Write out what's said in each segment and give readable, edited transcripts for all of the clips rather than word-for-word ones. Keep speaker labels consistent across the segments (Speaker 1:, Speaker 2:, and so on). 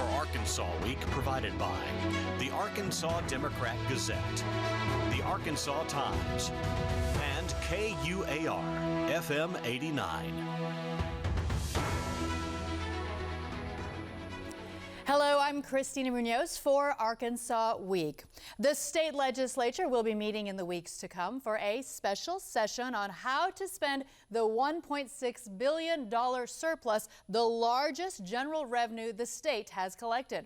Speaker 1: for Arkansas Week provided by the Arkansas Democrat Gazette, the Arkansas Times, and KUAR FM 89.
Speaker 2: Hello, I'm Christina Munoz for Arkansas Week. The state legislature will be meeting in the weeks to come for a special session on how to spend the $1.6 billion surplus, the largest general revenue the state has collected.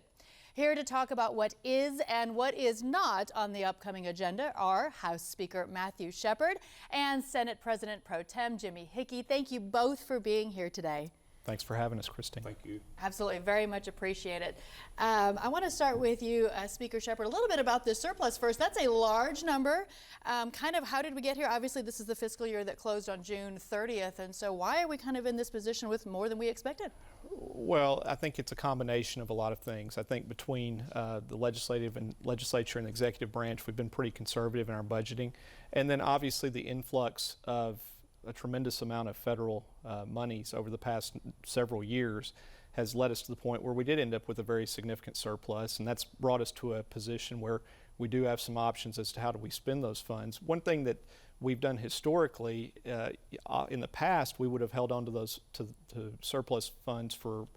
Speaker 2: Here to talk about what is and what is not on the upcoming agenda are House Speaker Matthew Shepard and Senate President Pro Tem Jimmy Hickey. Thank you both for being here today.
Speaker 3: Thanks for having us, Christine.
Speaker 4: Thank you.
Speaker 2: Absolutely, very much appreciate it. I want to start with you, Speaker Shepard, a little bit about this surplus first. That's a large number. Kind of how did we get here? Obviously, this is the fiscal year that closed on June 30th, and so why are we kind of in this position with more than we expected?
Speaker 3: Well, I think it's a combination of a lot of things. I think between the legislature and the executive branch, we've been pretty conservative in our budgeting, and then obviously the influx of a tremendous amount of federal monies over the past several years has led us to the point where we did end up with a very significant surplus, and that's brought us to a position where we do have some options as to how do we spend those funds. One thing that we've done historically in the past, we would have held on to those to surplus funds for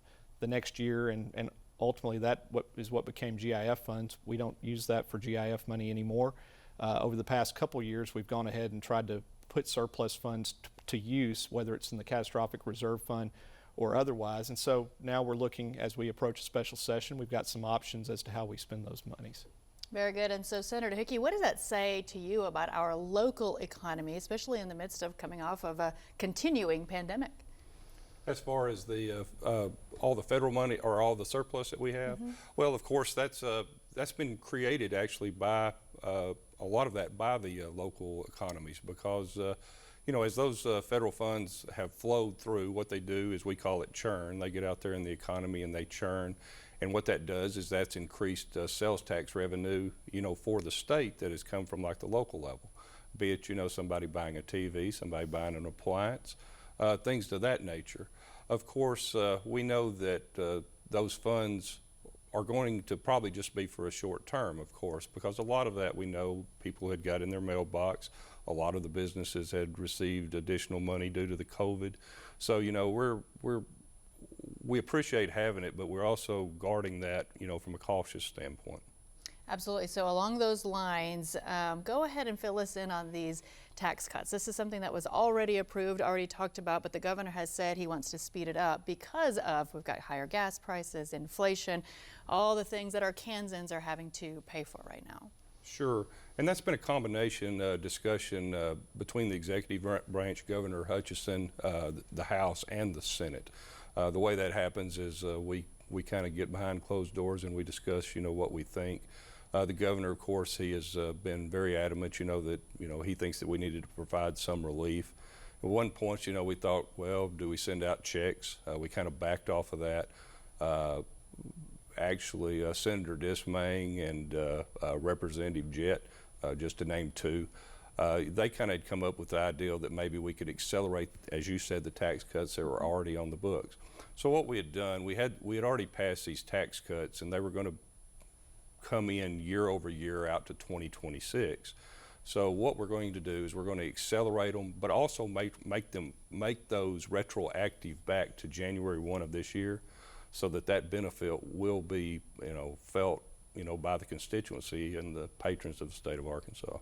Speaker 3: the next year, and ultimately that is what became GIF funds. We don't use that for GIF money anymore. Over the past couple years, we've gone ahead and tried to put surplus funds to use, whether it's in the catastrophic reserve fund or otherwise. And so now we're looking, as we approach a special session, we've got some options as to how we spend those monies.
Speaker 2: Very good. And so, Senator Hickey, what does that say to you about our local economy, especially in the midst of coming off of a continuing pandemic?
Speaker 4: As far as the all the federal money or all the surplus that we have, well, of course, that's been created actually by a lot of that by the local economies, because you know, as those federal funds have flowed through, what they do is we call it churn. They get out there in the economy and they churn, and what that does is that's increased sales tax revenue, you know, for the state that has come from like the local level, be it, you know, somebody buying a TV, somebody buying an appliance, things of that nature. Of course, we know that those funds are going to probably just be for a short term, of course, because a lot of that we know people had got in their mailbox. A lot of the businesses had received additional money due to the COVID. So, you know, we appreciate having it, but we're also guarding that, you know, from a cautious standpoint.
Speaker 2: Absolutely. So along those lines, go ahead and fill us in on these tax cuts. This is something that was already approved, already talked about, but the governor has said he wants to speed it up because of we've got higher gas prices, inflation, all the things that Arkansans are having to pay for right now.
Speaker 4: Sure. And that's been a combination discussion between the executive branch, Governor Hutchinson, the House, and the Senate. The way that happens is we kind of get behind closed doors and we discuss, you know, what we think. The governor, of course, he has been very adamant, you know, that, you know, he thinks that we needed to provide some relief. At one point, you know, we thought, well, do we send out checks? We kind of backed off of that. Actually, Senator Dismaying and Representative Jett, just to name two, they kind of had come up with the idea that maybe we could accelerate, as you said, the tax cuts that were already on the books. So what we had done, we had already passed these tax cuts, and they were going to come in year over year out to 2026. So what we're going to do is we're going to accelerate them, but also make those retroactive back to January 1 of this year, so that benefit will be, you know, felt, you know, by the constituency and the patrons of the state of Arkansas.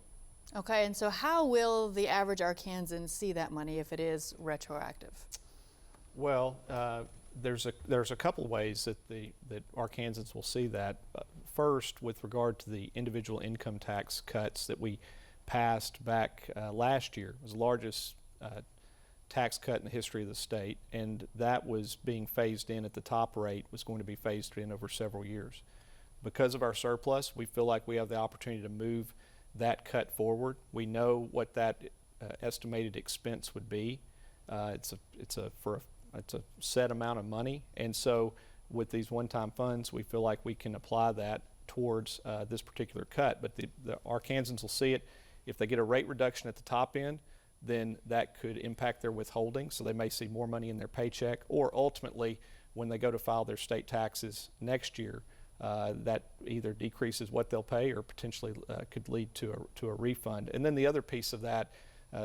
Speaker 2: Okay, and so how will the average Arkansan see that money if it is retroactive?
Speaker 3: Well, there's a couple of ways that Arkansans will see that. First, with regard to the individual income tax cuts that we passed back last year, it was the largest tax cut in the history of the state, and that was being phased in at the top rate, was going to be phased in over several years. Because of our surplus, we feel like we have the opportunity to move that cut forward. We know what that estimated expense would be. It's a set amount of money, and so with these one-time funds, we feel like we can apply that towards this particular cut. But the Arkansans will see it. If they get a rate reduction at the top end, then that could impact their withholding, so they may see more money in their paycheck, or ultimately when they go to file their state taxes next year, that either decreases what they'll pay or potentially could lead to a refund. And then the other piece of that,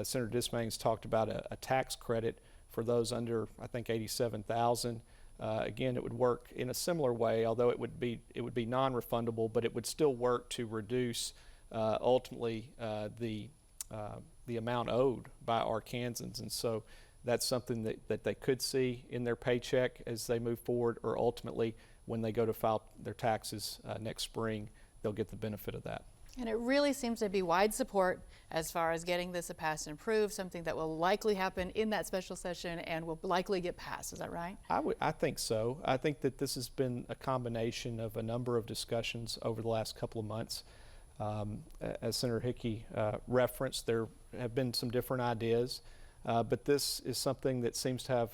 Speaker 3: Senator Dismang's talked about a tax credit for those under, I think, $87,000. Again, it would work in a similar way, although it would be non-refundable, but it would still work to reduce ultimately the amount owed by Arkansans. And so that's something that they could see in their paycheck as they move forward, or ultimately when they go to file their taxes next spring, they'll get the benefit of that.
Speaker 2: And it really seems to be wide support as far as getting this passed and approved, something that will likely happen in that special session and will likely get passed. Is that right?
Speaker 3: I think so. I think that this has been a combination of a number of discussions over the last couple of months. As Senator Hickey referenced, there have been some different ideas, but this is something that seems to have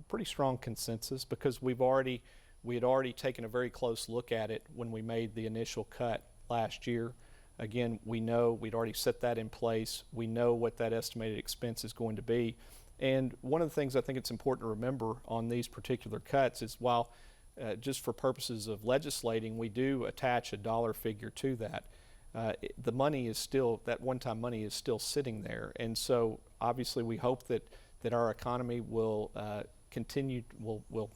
Speaker 3: pretty strong consensus because we had already taken a very close look at it when we made the initial cut last year. Again, we know we'd already set that in place. We know what that estimated expense is going to be. And one of the things I think it's important to remember on these particular cuts is while just for purposes of legislating, we do attach a dollar figure to that. The money is still, that one-time money is still sitting there. And so obviously we hope that our economy will continue, will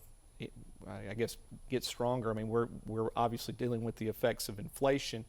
Speaker 3: I guess get stronger. I mean, we're obviously dealing with the effects of inflation,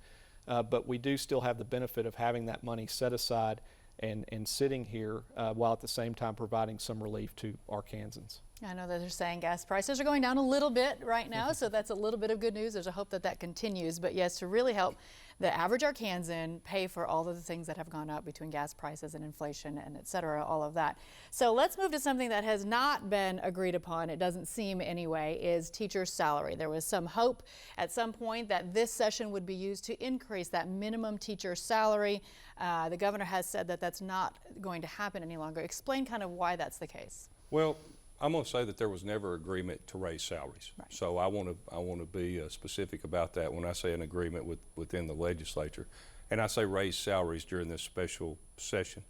Speaker 3: but we do still have the benefit of having that money set aside and sitting here while at the same time providing some relief to Arkansans.
Speaker 2: I know that they're saying gas prices are going down a little bit right now, so that's a little bit of good news. There's a hope that that continues. But yes, to really help the average Arkansan pay for all of the things that have gone up between gas prices and inflation and et cetera, all of that. So let's move to something that has not been agreed upon, it doesn't seem anyway, is teacher salary. There was some hope at some point that this session would be used to increase that minimum teacher salary. The governor has said that that's not going to happen any longer. Explain kind of why that's the case.
Speaker 4: Well, I'm going to say that there was never agreement to raise salaries. Right. So I want to be specific about that when I say an agreement within the legislature. And I say raise salaries during this special session.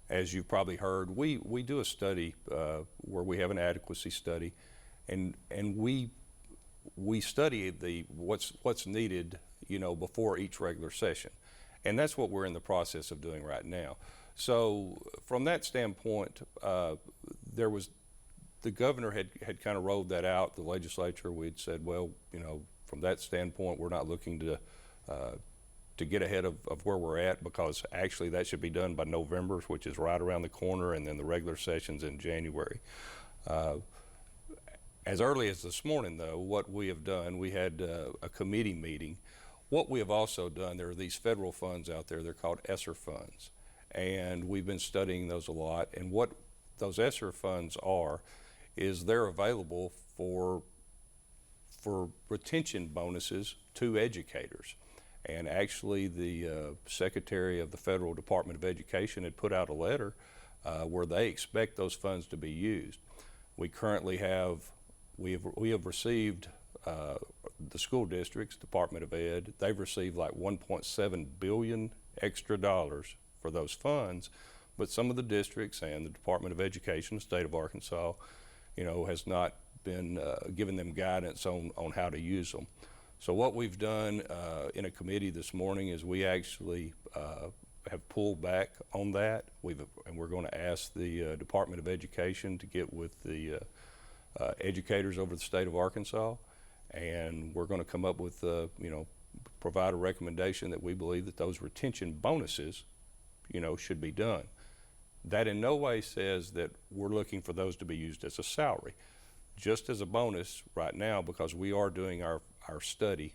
Speaker 4: As you've probably heard, we do a study where we have an adequacy study, and we study what's needed, before each regular session. And that's what we're in the process of doing right now. So from that standpoint, the governor had kind of rolled that out. The legislature, we'd said, well, from that standpoint, we're not looking to get ahead of where we're at, because actually that should be done by November, which is right around the corner, and then the regular session's in January. As early as this morning, though, what we have done, we had a committee meeting. What we have also done, there are these federal funds out there, they're called ESSER funds, and we've been studying those a lot. And what those ESSER funds are is they're available for retention bonuses to educators. And actually the Secretary of the Federal Department of Education had put out a letter where they expect those funds to be used. We currently we have received the school districts, Department of Ed, they've received like $1.7 billion extra dollars for those funds, but some of the districts and the Department of Education, the state of Arkansas, has not been giving them guidance on how to use them. So what we've done in a committee this morning is we actually have pulled back on that. And we're going to ask the Department of Education to get with the educators over the state of Arkansas, and we're going to come up with, provide a recommendation that we believe that those retention bonuses, should be done. That in no way says that we're looking for those to be used as a salary, just as a bonus right now, because we are doing our study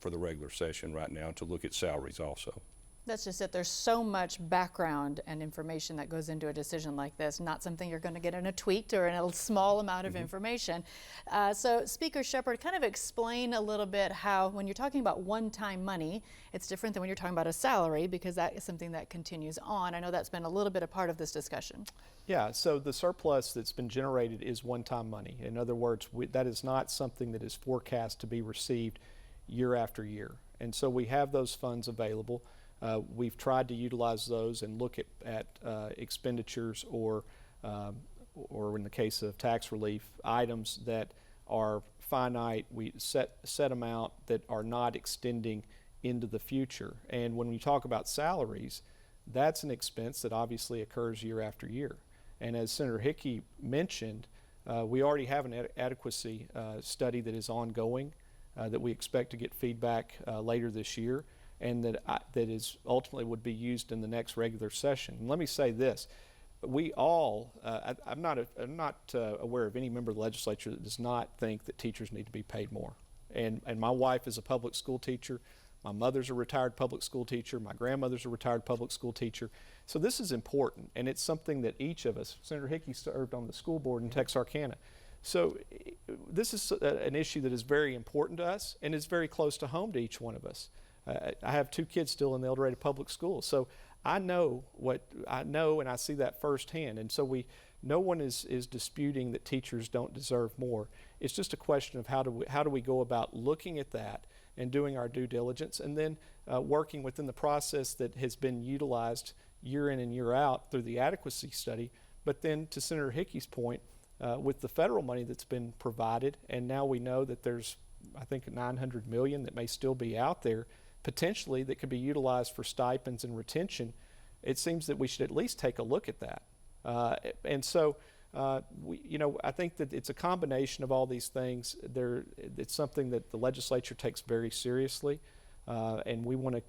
Speaker 4: for the regular session right now to look at salaries also.
Speaker 2: That's just it. There's so much background and information that goes into a decision like this, not something you're going to get in a tweet or in a small amount of information. So Speaker Shepherd, kind of explain a little bit how, when you're talking about one-time money, it's different than when you're talking about a salary, because that is something that continues on. I know that's been a little bit a part of this discussion. Yeah,
Speaker 3: so the surplus that's been generated is one-time money. In other words, that is not something that is forecast to be received year after year. And so we have those funds available. We've tried to utilize those and look at expenditures or in the case of tax relief, items that are finite. We set them out that are not extending into the future. And when we talk about salaries, that's an expense that obviously occurs year after year. And as Senator Hickey mentioned, we already have an adequacy study that is ongoing that we expect to get feedback later this year, and that is ultimately would be used in the next regular session. And let me say this. We all, I'm not aware of any member of the legislature that does not think that teachers need to be paid more. And my wife is a public school teacher. My mother's a retired public school teacher. My grandmother's a retired public school teacher. So this is important, and it's something that each of us, Senator Hickey served on the school board in Texarkana. So this is an issue that is very important to us, and is very close to home to each one of us. I have 2 kids still in the El Dorado public schools, so I know what I know, and I see that firsthand. And so no one is disputing that teachers don't deserve more. It's just a question of how do we go about looking at that and doing our due diligence, and then working within the process that has been utilized year in and year out through the adequacy study. But then, to Senator Hickey's point, with the federal money that's been provided, and now we know that there's, I think, $900 million that may still be out there potentially that could be utilized for stipends and retention. It seems that we should at least take a look at that. And so, I think that it's a combination of all these things. It's something that the legislature takes very seriously, and we want to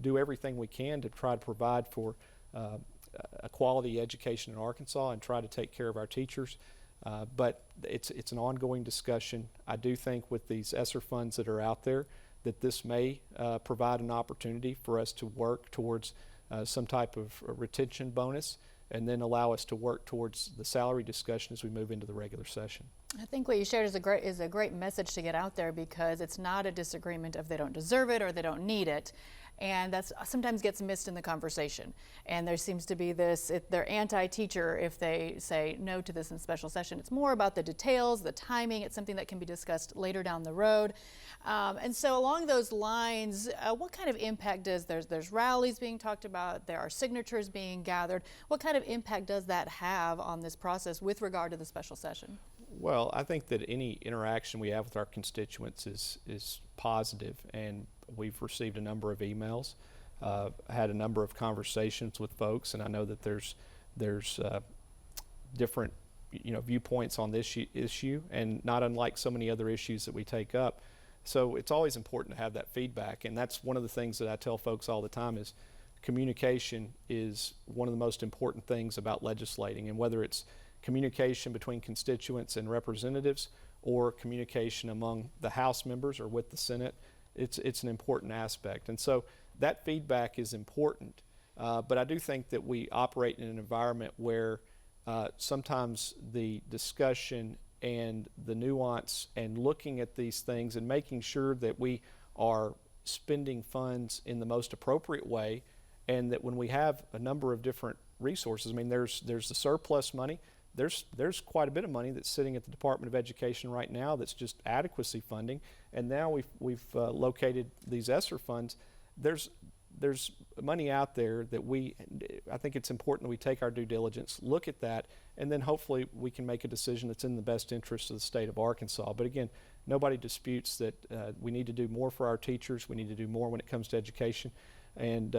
Speaker 3: do everything we can to try to provide for a quality education in Arkansas and try to take care of our teachers. But it's an ongoing discussion. I do think with these ESSER funds that are out there, that this may provide an opportunity for us to work towards some type of retention bonus, and then allow us to work towards the salary discussion as we move into the regular session.
Speaker 2: I think what you shared is a great message to get out there, because it's not a disagreement of they don't deserve it or they don't need it. And that sometimes gets missed in the conversation. And there seems to be this, they're anti-teacher if they say no to this in special session. It's more about the details, the timing. It's something that can be discussed later down the road. And so along those lines, what kind of impact there's rallies being talked about, there are signatures being gathered. What kind of impact does that have on this process with regard to the special session?
Speaker 3: Well, I think that any interaction we have with our constituents is positive, and we've received a number of emails, had a number of conversations with folks, and I know that there's different viewpoints on this issue, and not unlike so many other issues that we take up. So it's always important to have that feedback, and that's one of the things that I tell folks all the time is communication is one of the most important things about legislating, and whether it's communication between constituents and representatives or communication among the House members or with the Senate, it's an important aspect. And so that feedback is important, but I do think that we operate in an environment where sometimes the discussion and the nuance and looking at these things and making sure that we are spending funds in the most appropriate way, and that when we have a number of different resources, I mean, there's the surplus money. There's quite a bit of money that's sitting at the Department of Education right now that's just adequacy funding, and now we've located these ESSER funds. There's money out there that I think it's important that we take our due diligence, look at that, and then hopefully we can make a decision that's in the best interest of the state of Arkansas. But again, nobody disputes that we need to do more for our teachers. We need to do more when it comes to education, and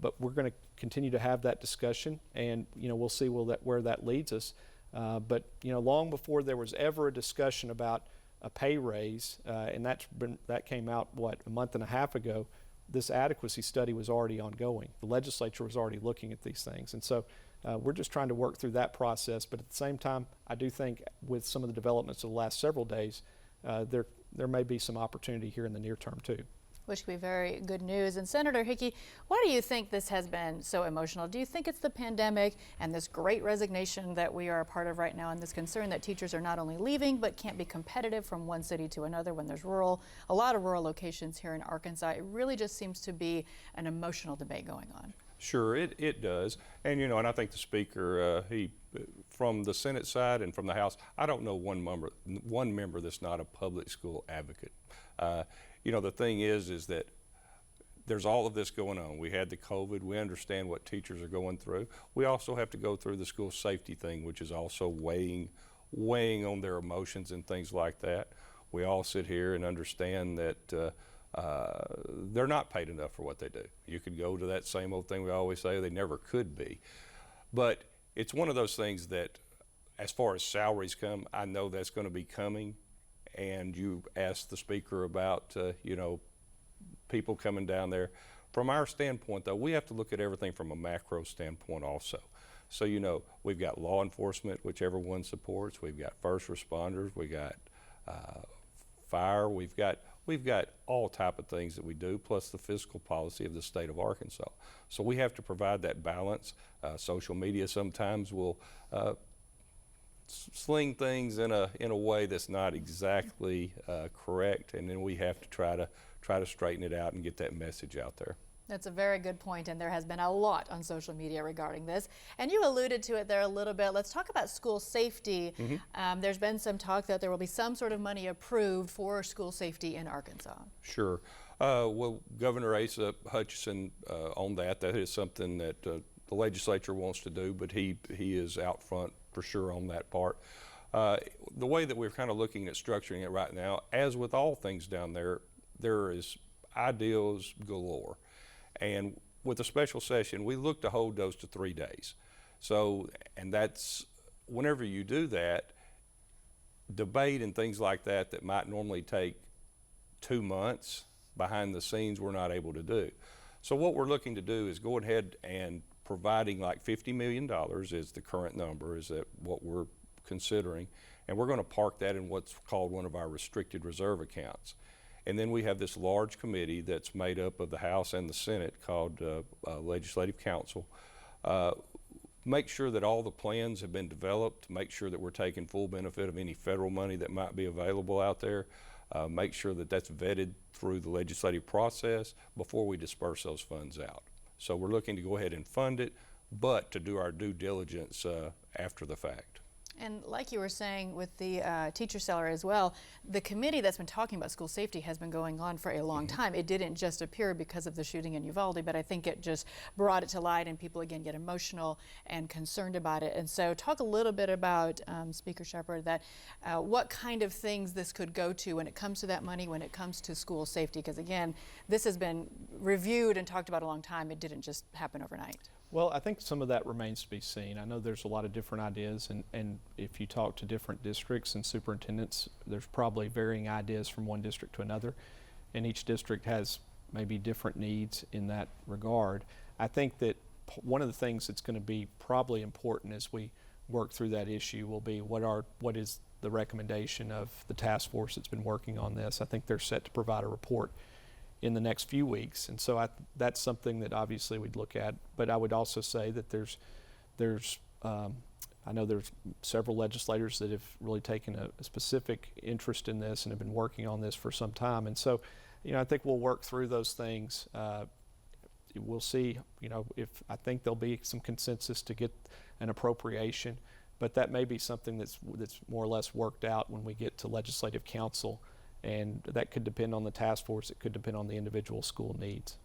Speaker 3: but we're going to continue to have that discussion, and we'll see where that leads us. But long before there was ever a discussion about a pay raise, and that came out a month and a half ago, this adequacy study was already ongoing. The legislature was already looking at these things, and so we're just trying to work through that process. But at the same time, I do think with some of the developments of the last several days, there may be some opportunity here in the near term too.
Speaker 2: Which could be very good news. And Senator Hickey, why do you think this has been so emotional? Do you think it's the pandemic and this great resignation that we are a part of right now, and this concern that teachers are not only leaving but can't be competitive from one city to another when there's a lot of rural locations here in Arkansas? It really just seems to be an emotional debate going on.
Speaker 4: Sure, it does. And and I think the Speaker, he from the Senate side and from the House, I don't know one member that's not a public school advocate. The thing is that there's all of this going on. We had the COVID. We understand what teachers are going through. We also have to go through the school safety thing, which is also weighing weighing on their emotions and things like that. We all sit here and understand that they're not paid enough for what they do. You could go to that same old thing we always say, they never could be. But it's one of those things that, as far as salaries come, I know that's going to be coming. And you asked the speaker about, you know, people coming down there. From our standpoint, though, we have to look at everything from a macro standpoint also. So, you know, we've got law enforcement, which everyone supports. We've got first responders. We got fire. We've got all type of things that we do, plus the fiscal policy of the state of Arkansas. So we have to provide that balance. Social media sometimes will sling things in a way that's not exactly correct, and then we have to try to straighten it out and get that message out there.
Speaker 2: That's a very good point, and there has been a lot on social media regarding this. And you alluded to it there a little bit. Let's talk about school safety.
Speaker 4: Mm-hmm.
Speaker 2: There's been some talk that there will be some sort of money approved for school safety in Arkansas.
Speaker 4: Sure. Well, Governor Asa Hutchinson on that is something that the legislature wants to do, but he is out front for sure on that part. The way that we're kind of looking at structuring it right now, as with all things down there, there is ideas galore. And with a special session, we look to hold those to 3 days. So, and that's, whenever you do that, debate and things like that that might normally take 2 months behind the scenes, we're not able to do. So what we're looking to do is go ahead and providing like $50 million is the current number, is that what we're considering. And we're going to park that in what's called one of our restricted reserve accounts. And then we have this large committee that's made up of the House and the Senate called Legislative Council. Make sure that all the plans have been developed, make sure that we're taking full benefit of any federal money that might be available out there, make sure that that's vetted through the legislative process before we disperse those funds out. So we're looking to go ahead and fund it, but to do our due diligence after the fact.
Speaker 2: And like you were saying with the teacher salary as well, the committee that's been talking about school safety has been going on for a long time. It didn't just appear because of the shooting in Uvalde, but I think it just brought it to light, and people again get emotional and concerned about it. And so talk a little bit about, Speaker Shepherd, that what kind of things this could go to when it comes to that money, when it comes to school safety, because again, this has been reviewed and talked about a long time. It didn't just happen overnight.
Speaker 3: Well, I think some of that remains to be seen. I know there's a lot of different ideas, and if you talk to different districts and superintendents, there's probably varying ideas from one district to another, and each district has maybe different needs in that regard. I think that one of the things that's going to be probably important as we work through that issue will be what is the recommendation of the task force that's been working on this. I think they're set to provide a report in the next few weeks, and so that's something that obviously we'd look at. But I would also say that I know there's several legislators that have really taken a specific interest in this and have been working on this for some time, and so, you know, I think we'll work through those things. We'll see, you know, if I think there'll be some consensus to get an appropriation, but that may be something that's more or less worked out when we get to legislative council. And that could depend on the task force. It could depend on the individual school needs.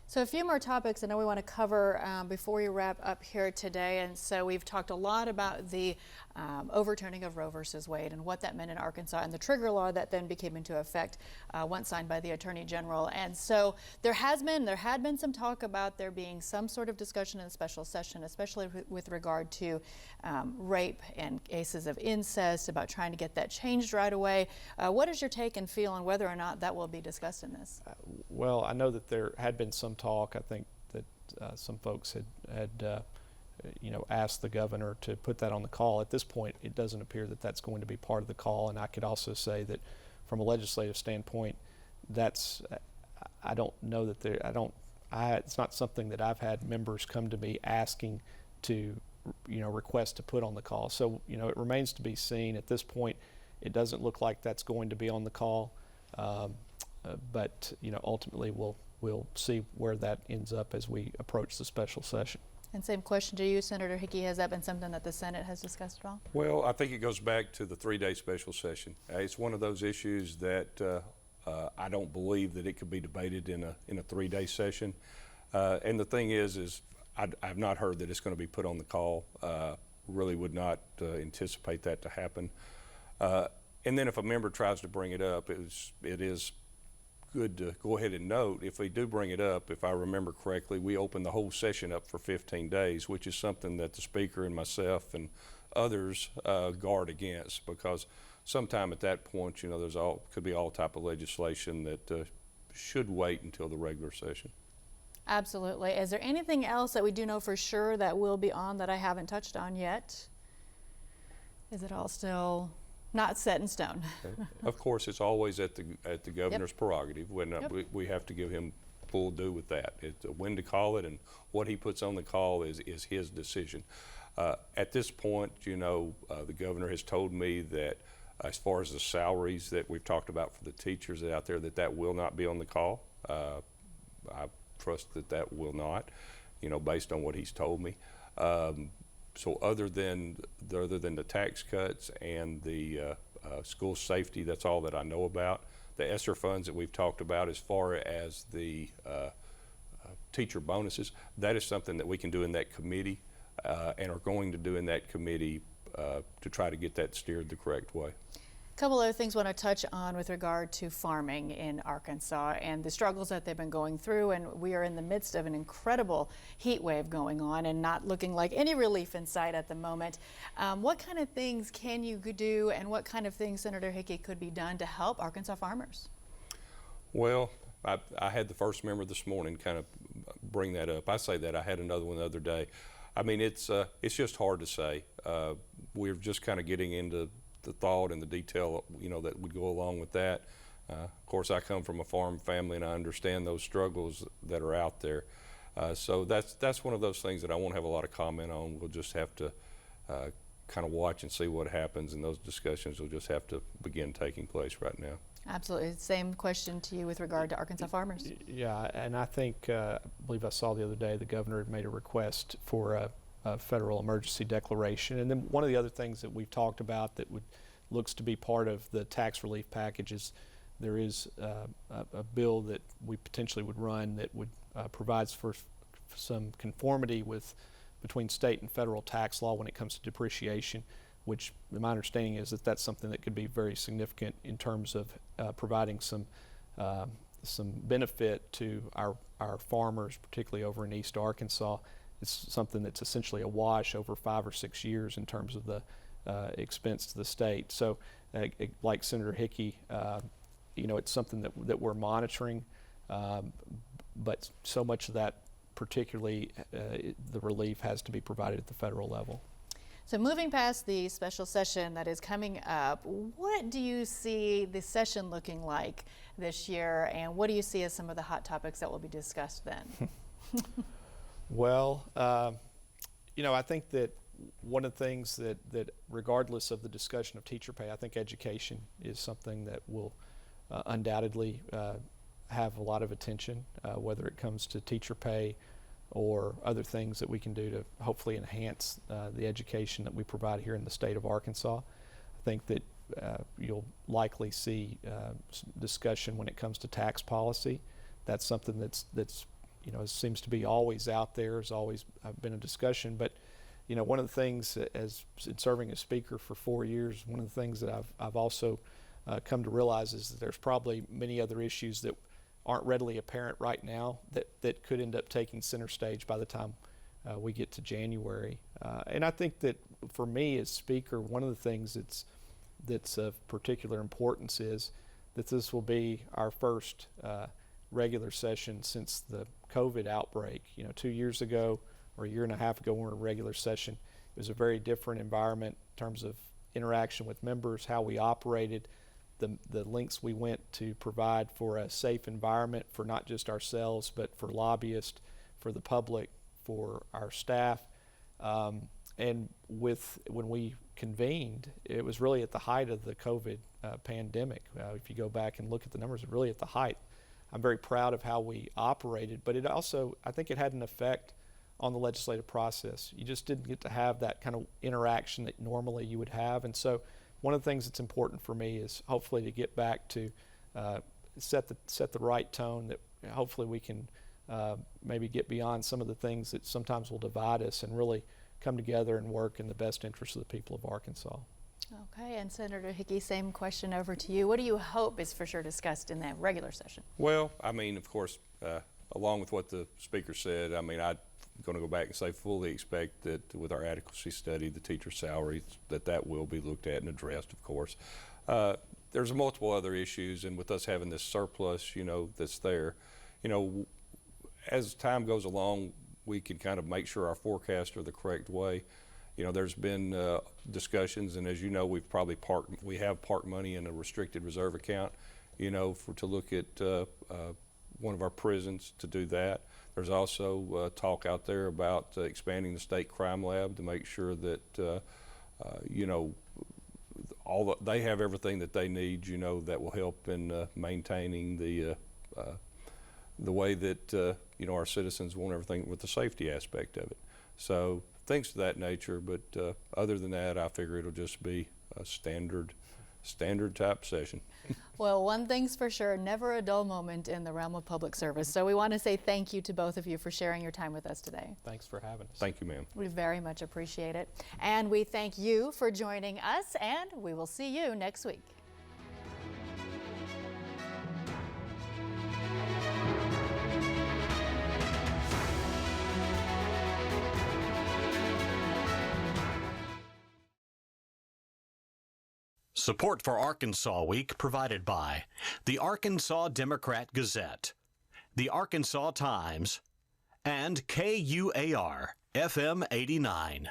Speaker 2: So a few more topics I know we want to cover before we wrap up here today. And so we've talked a lot about the overturning of Roe versus Wade and what that meant in Arkansas, and the trigger law that then became into effect once signed by the Attorney General. And so there had been some talk about there being some sort of discussion in a special session, especially with regard to rape and cases of incest, about trying to get that changed right away. What is your take and feel on whether or not that will be discussed in this?
Speaker 3: Well, I know that there had been some talk. I think that some folks had you know, asked the governor to put that on the call. At this point, it doesn't appear that that's going to be part of the call. And I could also say that from a legislative standpoint, I don't know that it's not something that I've had members come to me asking to, you know, request to put on the call. So, you know, it remains to be seen. At this point, it doesn't look like that's going to be on the call. But, you know, ultimately we'll see where that ends up as we approach the special session.
Speaker 2: And same question to you, Senator Hickey. Has that been something that the Senate has discussed at all?
Speaker 4: Well, I think it goes back to the 3-day special session. It's one of those issues that I don't believe that it could be debated in a 3-day session. And the thing is I've not heard that it's going to be put on the call. really would not anticipate that to happen. And then if a member tries to bring it up, it is good to go ahead and note, if we do bring it up, if I remember correctly, we open the whole session up for 15 days, which is something that the speaker and myself and others guard against, because sometime at that point, you know, could be all type of legislation that should wait until the regular session.
Speaker 2: Absolutely. Is there anything else that we do know for sure that will be on that I haven't touched on yet? Is it all still not set in stone?
Speaker 4: Of course, it's always at the governor's prerogative. When we have to give him full due with that. When to call it and what he puts on the call is his decision. At this point, you know, the governor has told me that as far as the salaries that we've talked about for the teachers out there, that will not be on the call. I trust that will not, you know, based on what he's told me. So other than the tax cuts and the school safety, that's all that I know about. The ESSER funds that we've talked about, as far as the teacher bonuses, that is something that we can do in that committee and are going to do in that committee to try to get that steered the correct way.
Speaker 2: A couple other things I want to touch on with regard to farming in Arkansas and the struggles that they've been going through, and we are in the midst of an incredible heat wave going on and not looking like any relief in sight at the moment. What kind of things can you do, and what kind of things, Senator Hickey, could be done to help Arkansas farmers? Well,
Speaker 4: I had the first member this morning kind of bring that up. I say that. I had another one the other day. I mean, it's just hard to say. We're just kind of getting into the thought and the detail, you know, that would go along with that. Of course, I come from a farm family, and I understand those struggles that are out there. So that's one of those things that I won't have a lot of comment on. We'll just have to kind of watch and see what happens, and those discussions will just have to begin taking place right now.
Speaker 2: Absolutely. Same question to you with regard to Arkansas farmers.
Speaker 3: Yeah, and I think, I believe I saw the other day, the governor had made a request for a federal emergency declaration. And then one of the other things that we've talked about that looks to be part of the tax relief package is there is a bill that we potentially would run that would provides for some conformity between state and federal tax law when it comes to depreciation, which my understanding is that that's something that could be very significant in terms of providing some benefit to our farmers, particularly over in East Arkansas. It's something that's essentially a wash over 5 or 6 years in terms of the expense to the state. So like Senator Hickey, you know, it's something that we're monitoring, but so much of that, particularly the relief, has to be provided at the federal level.
Speaker 2: So moving past the special session that is coming up, what do you see the session looking like this year, and what do you see as some of the hot topics that will be discussed then?
Speaker 3: Well, you know, I think that one of the things that regardless of the discussion of teacher pay, I think education is something that will undoubtedly have a lot of attention, whether it comes to teacher pay or other things that we can do to hopefully enhance the education that we provide here in the state of Arkansas. I think that you'll likely see some discussion when it comes to tax policy. That's something that's you know, it seems to be always out there, has always been a discussion. But, you know, one of the things, as in serving as speaker for 4 years, one of the things that I've also come to realize is that there's probably many other issues that aren't readily apparent right now that could end up taking center stage by the time we get to January. And I think that for me as speaker, one of the things that's of particular importance is that this will be our first regular session since the COVID outbreak. You know, 2 years ago or a year and a half ago, when we were in a regular session, it was a very different environment in terms of interaction with members, how we operated, the lengths we went to provide for a safe environment for not just ourselves, but for lobbyists, for the public, for our staff. And when we convened, it was really at the height of the COVID pandemic. If you go back and look at the numbers, it really at the height. I'm very proud of how we operated, but it also, I think it had an effect on the legislative process. You just didn't get to have that kind of interaction that normally you would have. And so one of the things that's important for me is hopefully to get back to set the right tone, that hopefully we can maybe get beyond some of the things that sometimes will divide us and really come together and work in the best interest of the people of Arkansas.
Speaker 2: Okay, and Senator Hickey, same question over to you. What do you hope is for sure discussed in that regular session?
Speaker 4: Well, I mean, of course, along with what the speaker said, I mean, I'm going to go back and say fully expect that with our adequacy study, the teacher salaries, that will be looked at and addressed, of course. There's multiple other issues, and with us having this surplus, you know, that's there, you know, as time goes along, we can kind of make sure our forecasts are the correct way. You know, there's been discussions, and as you know, we have parked money in a restricted reserve account, you know, to look at one of our prisons to do that. There's also talk out there about expanding the state crime lab to make sure that, you know, they have everything that they need, you know, that will help in maintaining the way that, you know, our citizens want everything with the safety aspect of it. So things of that nature, but other than that, I figure it'll just be a standard type session.
Speaker 2: Well, one thing's for sure, never a dull moment in the realm of public service. So we want to say thank you to both of you for sharing your time with us today.
Speaker 3: Thanks for having us.
Speaker 4: Thank you, ma'am.
Speaker 2: We very much appreciate it. And we thank you for joining us, and we will see you next week.
Speaker 1: Support for Arkansas Week provided by the Arkansas Democrat Gazette, the Arkansas Times, and KUAR FM 89.